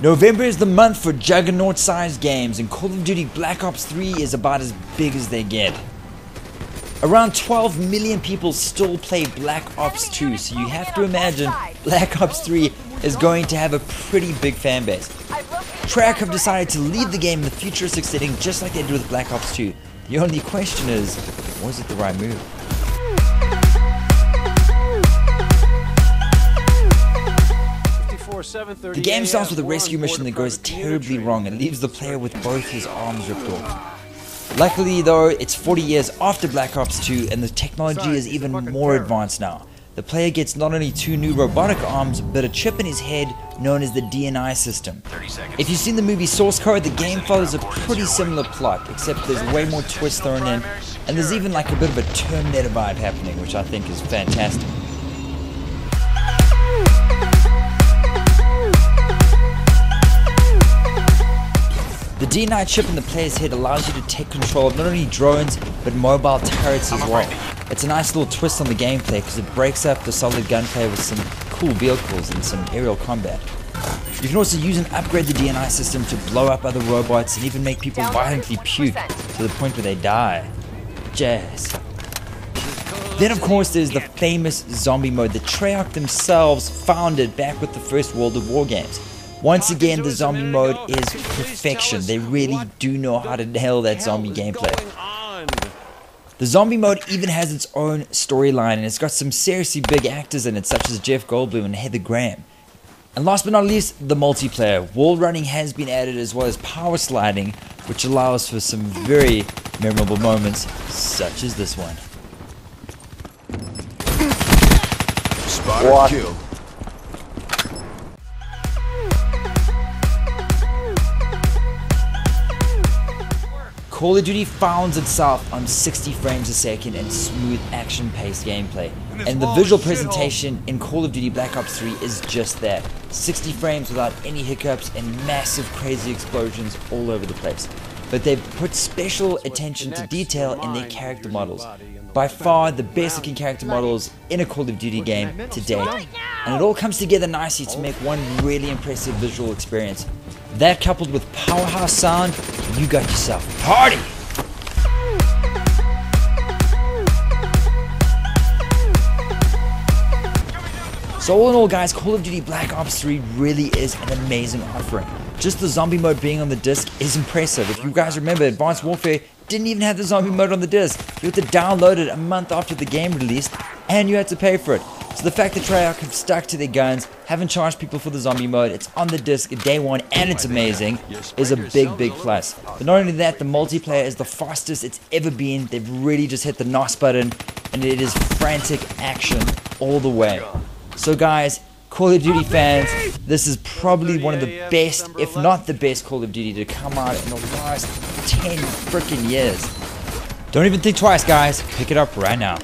November is the month for juggernaut-sized games, and Call of Duty Black Ops 3 is about as big as they get. Around 12 million people still play Black Ops 2, so you have to imagine Black Ops 3 is going to have a pretty big fan base. Treyarch have decided to lead the game in the futuristic setting just like they did with Black Ops 2. The only question is, was it the right move? The game starts with a rescue mission that goes terribly wrong and leaves the player with both his arms ripped off. Luckily though, it's 40 years after Black Ops 2 and the technology is even more advanced now. The player gets not only 2 new robotic arms, but a chip in his head known as the DNI system. If you've seen the movie Source Code, the game follows a pretty similar plot, except there's way more twists thrown in, and there's even like a bit of a Terminator vibe happening, which I think is fantastic. The DNI chip in the player's head allows you to take control of not only drones, but mobile turrets as well. It's a nice little twist on the gameplay because it breaks up the solid gunplay with some cool vehicles and some aerial combat. You can also use and upgrade the DNI system to blow up other robots and even make people violently puke to the point where they die. Jazz. Then of course there's the famous zombie mode that Treyarch themselves founded back with the first World of War games. Once again, the zombie mode is perfection. They really do know how to nail that zombie gameplay. The zombie mode even has its own storyline, and it's got some seriously big actors in it, such as Jeff Goldblum and Heather Graham. And last but not least, the multiplayer. Wall running has been added, as well as power sliding, which allows for some very memorable moments, such as this one. Spotter kill. Call of Duty founds itself on 60 frames a second and smooth action-paced gameplay. And the visual presentation in Call of Duty Black Ops 3 is just that. 60 frames without any hiccups and massive crazy explosions all over the place. But they've put special attention to detail in their character models. By far the best looking character models in a Call of Duty game to date. And it all comes together nicely to make one really impressive visual experience. That coupled with powerhouse sound, you got yourself a party! So all in all guys, Call of Duty Black Ops 3 really is an amazing offering. Just the zombie mode being on the disc is impressive. If you guys remember, Advanced Warfare didn't even have the zombie mode on the disc. You had to download it a month after the game released, and you had to pay for it. So the fact that Treyarch have stuck to their guns, haven't charged people for the zombie mode, it's on the disc day one and it's amazing, is a big plus. But not only that, the multiplayer is the fastest it's ever been. They've really just hit the NOS button, and it is frantic action all the way. So guys, Call of Duty fans, this is probably one of the best, if not the best Call of Duty to come out in the last 10 freaking years. Don't even think twice guys, pick it up right now.